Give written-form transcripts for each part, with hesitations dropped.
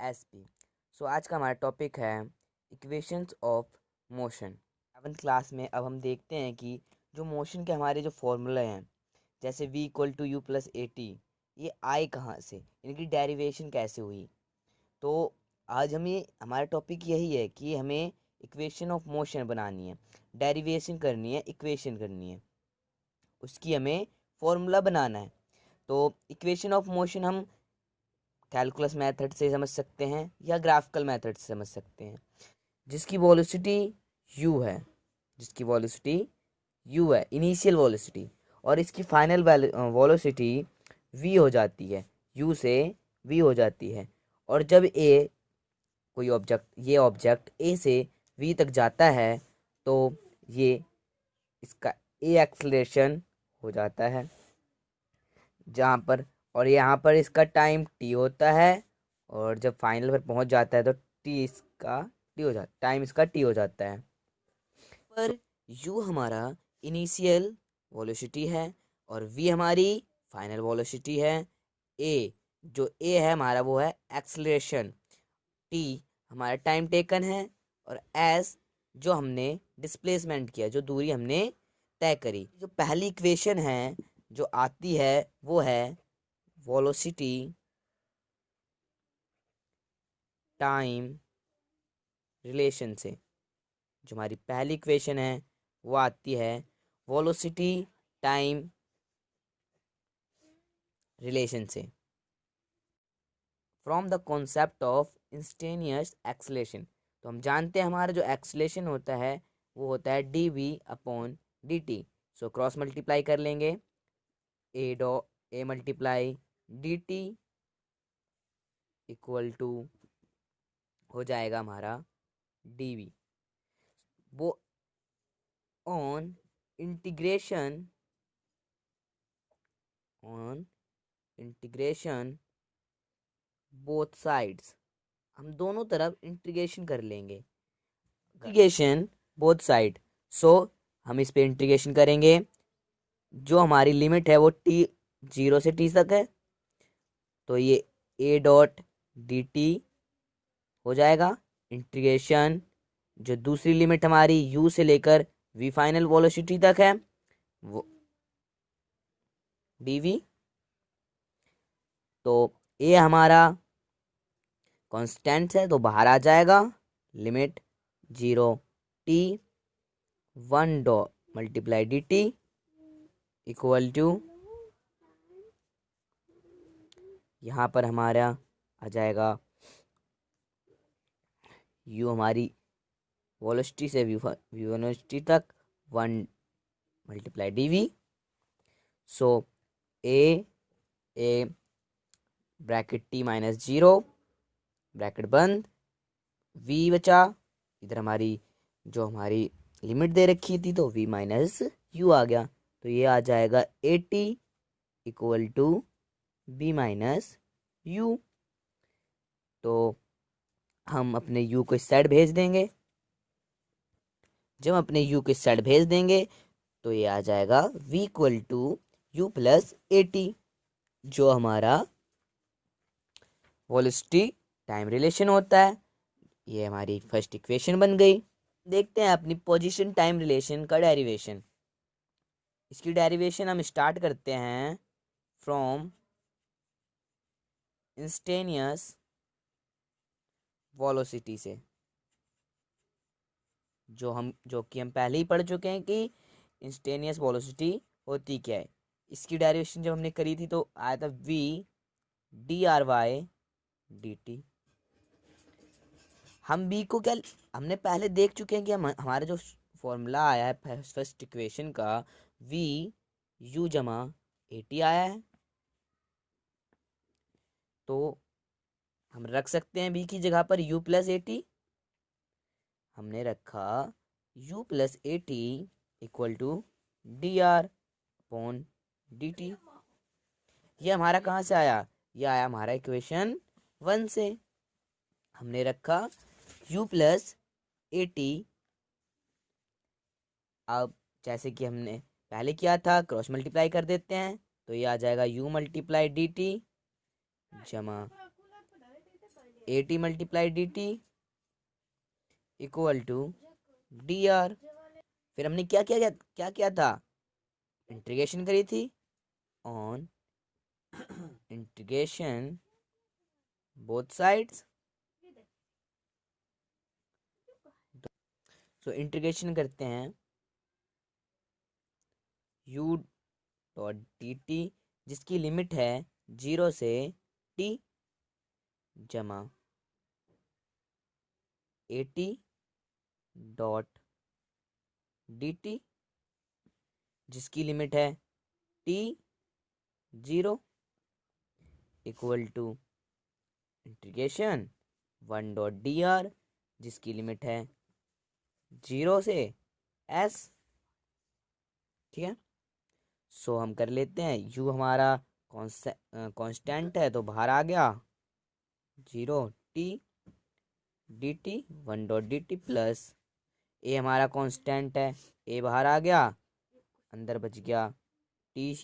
SP. सो आज का हमारा टॉपिक है equations of motion. 7th class में अब हम देखते हैं कि जो मोशन के हमारे जो फॉर्मूले हैं, जैसे v equal to U plus A T, ये आए कहाँ से, इनकी डेरिवेशन कैसे हुई। तो आज हमारा टॉपिक यही है कि हमें इक्वेशन ऑफ मोशन बनानी है, डेरिवेशन करनी है, इक्वेशन करनी है, उसकी हमें फॉर्मूला बनाना है। तो इक्वेशन ऑफ मोशन हम कैलकुलस मेथड से समझ सकते हैं या ग्राफिकल मेथड से समझ सकते हैं। जिसकी वॉल्यूसिटी u है, जिसकी वॉल्यूसिटी u है, इनिशियल वॉल्यूसिटी, और इसकी फाइनल वॉल्यूसिटी v हो जाती है, u से v हो जाती है। और जब ये ऑब्जेक्ट a से v तक जाता है तो ये इसका a एक्सलेशन हो जाता है जहाँ पर, और यहाँ पर इसका टाइम t होता है, और जब फाइनल पर पहुँच जाता है तो टाइम इसका t हो जाता है। पर u हमारा इनिशियल वॉल्यूसिटी है और v हमारी फाइनल वॉल्यूसिटी है। जो a है हमारा वो है एक्सलेशन, t हमारा टाइम टेकन है, और s जो हमने डिस्प्लेसमेंट किया, जो दूरी हमने तय करी। जो पहली इक्वेशन है जो आती है वो है वेलोसिटी टाइम रिलेशन से। जो हमारी पहली इक्वेशन है वो आती है वेलोसिटी टाइम रिलेशन से। From the concept of instantaneous acceleration, तो हम जानते हैं हमारा जो एक्सलेशन होता है वो होता है D V upon D T. So cross multiply कर लेंगे, A multiply D T equal to हो जाएगा हमारा डी वी। वो ऑन इंटीग्रेशन बोथ साइड्स, हम दोनों तरफ इंटीग्रेशन कर लेंगे, इंटीग्रेशन बोथ साइड। सो हम इस पे इंटीग्रेशन करेंगे। जो हमारी लिमिट है वो t 0 से t तक है, तो ये a डॉट डी टी हो जाएगा। इंटीग्रेशन जो दूसरी लिमिट हमारी u से लेकर v फाइनल वेलोसिटी तक है वो dv। तो a हमारा कांस्टेंट है तो बाहर आ जाएगा, limit 0 t 1 dot multiply D T equal to, यहाँ पर हमारा आ जाएगा u हमारी वेलोसिटी से v वेलोसिटी तक 1 multiply D V. So A bracket t minus 0 bracket बंद, v बचा, इधर जो हमारी लिमिट दे रखी थी तो v माइनस यू आ गया, तो ये आ जाएगा A T equal to b minus U. तो हम अपने u को इस साइड भेज देंगे। जब हम अपने u को इस साइड भेज देंगे तो ये आ जाएगा v equal to U plus A T, जो हमारा वेलोसिटी टाइम रिलेशन होता है। ये हमारी फर्स्ट इक्वेशन बन गई। देखते हैं अपनी पोजीशन टाइम रिलेशन का डेरिवेशन। इसकी डेरिवेशन हम स्टार्ट करते हैं फ्रॉम इंस्टेनियस वेलोसिटी से, जो कि हम पहले ही पढ़ चुके हैं कि इंस्टेनियस वेलोसिटी होती क्या है। इसकी डेरिवेशन जब हमने करी थी तो आया था v D R Y D T. हम b को क्या, हमने पहले देख चुके हैं कि हमारा जो फॉर्मूला आया है फर्स्ट इक्वेशन का, v u जमा ए टी आया है, तो हम रख सकते हैं b की जगह पर u प्लस ए टी। हमने रखा u plus A T equal to D R upon D T. ये हमारा कहाँ से आया, ये आया हमारा इक्वेशन 1 से। हमने रखा u प्लस ए टी, अब जैसे कि हमने पहले किया था क्रॉस मल्टीप्लाई कर देते हैं, तो ये आ जाएगा u मल्टीप्लाई डी टी जमा A T multiply D T equal to D R. फिर हमने क्या किया था, इंटीग्रेशन करी थी on integration both sides. So integration करते हैं u डॉट डी टी जिसकी लिमिट है 0 से t जमा A T dot D T जिसकी लिमिट है t 0 equal to integration 1 dot D R जिसकी लिमिट है 0 से s। ठीक है, सो हम कर लेते हैं, u हमारा कांस्टेंट है तो बाहर आ गया 0 t D T 1 dot D T plus A हमारा कांस्टेंट है, ए बाहर आ गया, अंदर बच गया T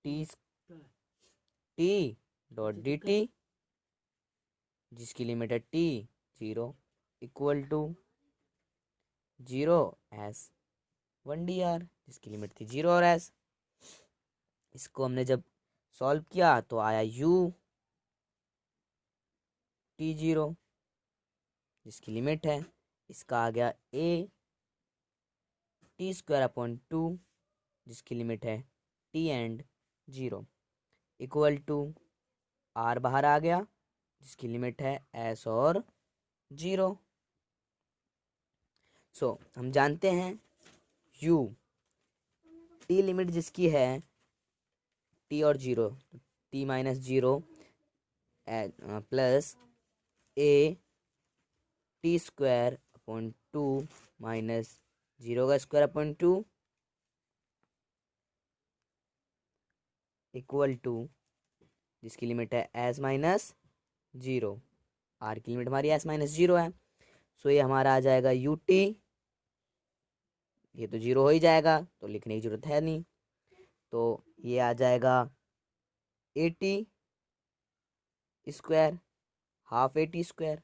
T T dot D T जिसकी लिमिट है t 0 equal to 0 S 1 D R जिसकी लिमिट थी 0 और s। इसको हमने जब सॉल्व किया तो आया u t 0 जिसकी लिमिट है, इसका आ गया a टी स्क्वायर अपॉन 2 जिसकी लिमिट है t and 0 equal to r बाहर आ गया जिसकी लिमिट है s और 0। सो हम जानते हैं u t लिमिट जिसकी है t और 0, t minus 0 plus a T square upon 2 minus 0 का स्क्वायर अपॉन 2 इक्वल टू जिसकी लिमिट है s माइनस 0, r की लिमिट हमारी s माइनस 0 है। सो ये हमारा आ जाएगा u t, ये तो 0 हो ही जाएगा तो लिखने की जरूरत है नहीं, तो ये आ जाएगा A T square half A T square,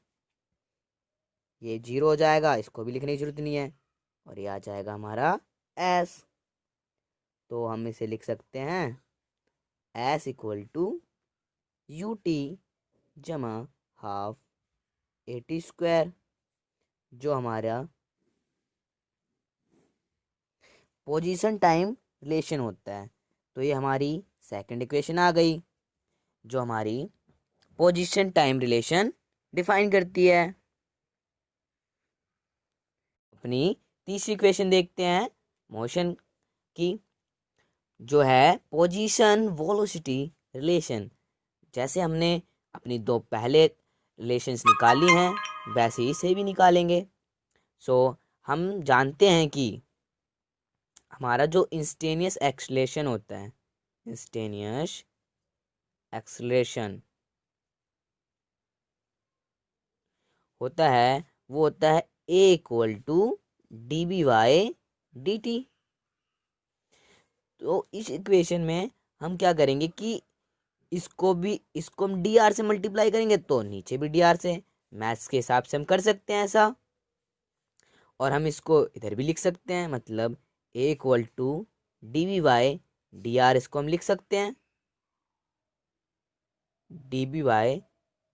ये 0 हो जाएगा, इसको भी लिखने की जरूरत नहीं है, और ये आ जाएगा हमारा s। तो हम इसे लिख सकते हैं s equal to U T जमा हाफ ए टी स्क्वायर जो हमारा पोजीशन टाइम रिलेशन होता है। तो ये हमारी सेकंड इक्वेशन आ गई जो हमारी पोजीशन टाइम रिलेशन डिफाइन करती है। अपनी तीसरी इक्वेशन देखते हैं मोशन की, जो है पोजीशन वेलोसिटी रिलेशन। जैसे हमने अपनी दो पहले रिलेशंस निकाली हैं वैसे ही इसे भी निकालेंगे। सो हम जानते हैं कि हमारा जो इंस्टेनियस एक्सेलरेशन होता है, इंस्टेनियस एक्सेलरेशन होता है वो होता है a equal to D B Y D T. तो इस इक्वेशन में हम क्या करेंगे कि इसको हम डी आर से मल्टीप्लाई करेंगे तो नीचे भी डी आर से, मैथ्स के हिसाब से हम कर सकते हैं ऐसा, और हम इसको इधर भी लिख सकते हैं, मतलब a equal to D B Y D R, इसको हम लिख सकते हैं D B Y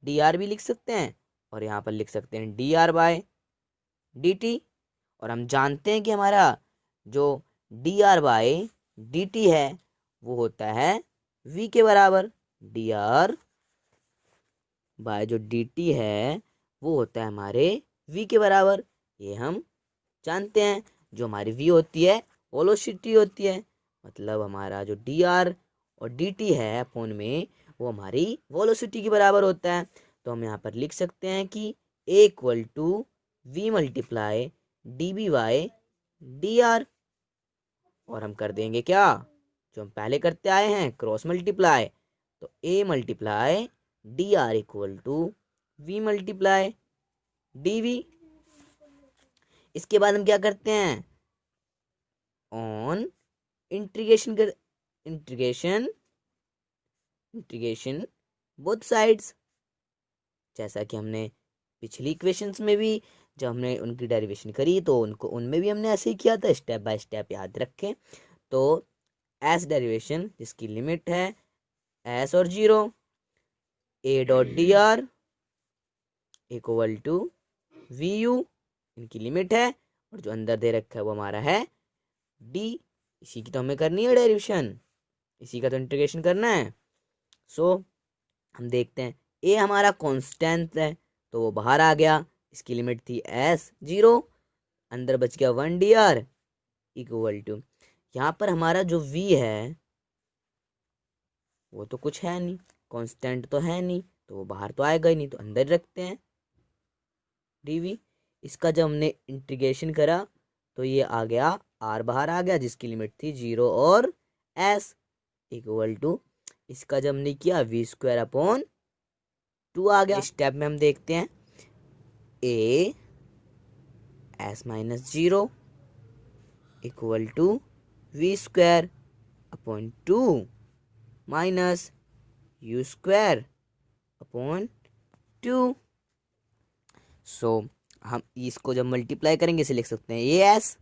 D R भी लिख सकते हैं, और यहाँ पर लिख सकते हैं D R by D T. और हम जानते हैं कि हमारा जो D R by D T है वो होता है v के बराबर, डी आर बाय जो डी टी है वो होता है हमारे v के बराबर, ये हम जानते हैं। जो हमारी v होती है वेलोसिटी होती है, मतलब हमारा जो डी आर और डी टी है अपॉन में वो हमारी वेलोसिटी के बराबर होता है। तो हम यहाँ पर लिख सकते हैं कि a equal to V multiply D B Y D R, और हम कर देंगे क्या जो हम पहले करते आए हैं, क्रॉस मल्टीप्लाई, तो a multiply D R equal to V multiply D V. इसके बाद हम क्या करते हैं, ऑन इंटीग्रेशन बोथ साइड्स, जैसा कि हमने पिछली इक्वेशंस में भी जब हमने उनकी डेरिवेशन करी तो उनमें भी हमने ऐसे ही किया था, स्टेप बाय स्टेप याद रखें। तो एस डेरिवेशन जिसकी लिमिट है एस और 0, A dot D R equal to V U, इनकी लिमिट है, और जो अंदर दे रखा है वो हमारा है डी। इसी की तो हमें करनी है डेरिवेशन, इसी का तो इंटीग्रेशन करना है। सो हम देखते हैं, ए हमारा कांस्टेंट है तो वो बाहर आ गया, इसकी लिमिट थी एस 0, अंदर बच गया 1 डी आर इक्वल टू, यहाँ पर हमारा जो v है वो तो कुछ है नहीं, कांस्टेंट तो है नहीं, तो वो बाहर तो आएगा ही नहीं, तो अंदर रखते हैं dv। इसका जब हमने इंटीग्रेशन करा तो ये आ गया r बाहर आ गया, जिसकी लिमिट थी 0 और s इक्वल टू, इसका जब हमने किया v² आ गया। स्टेप में हम देखते हैं a s minus 0 equal to v²/2 minus u²/2। So हम इसको जब मल्टीप्लाई करेंगे इसे लिख सकते हैं ए एस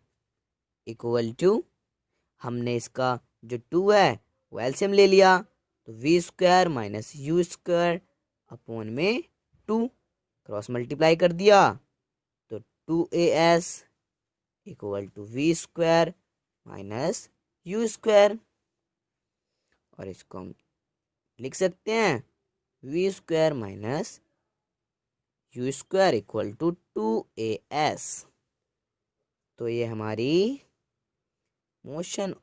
इक्वल टू, हमने इसका जो 2 है वो एलसीएम ले लिया, तो v² minus u²/2 cross multiply कर दिया, तो 2as equal to v² minus u², और इसको हम लिख सकते हैं v² minus u² equal to 2as। तो ये हमारी मोशन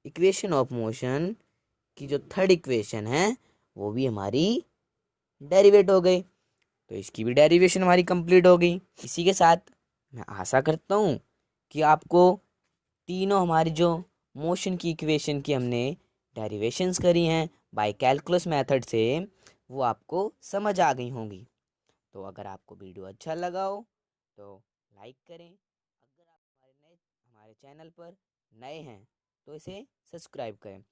इक्वेशन ऑफ मोशन की जो थर्ड इक्वेशन है वो भी हमारी डेरिवेट हो गई, तो इसकी भी डेरिवेशन हमारी कंप्लीट हो गई। इसी के साथ मैं आशा करता हूँ कि आपको तीनों हमारी जो मोशन की इक्वेशन की हमने डेरिवेशंस करी हैं बाय कैलकुलस मेथड से, वो आपको समझ आ गई होंगी। तो अगर आपको वीडियो अच्छा लगा हो तो लाइक करें, अगर आप हमारे चैनल पर नए हैं तो इसे सब्सक्राइब करें।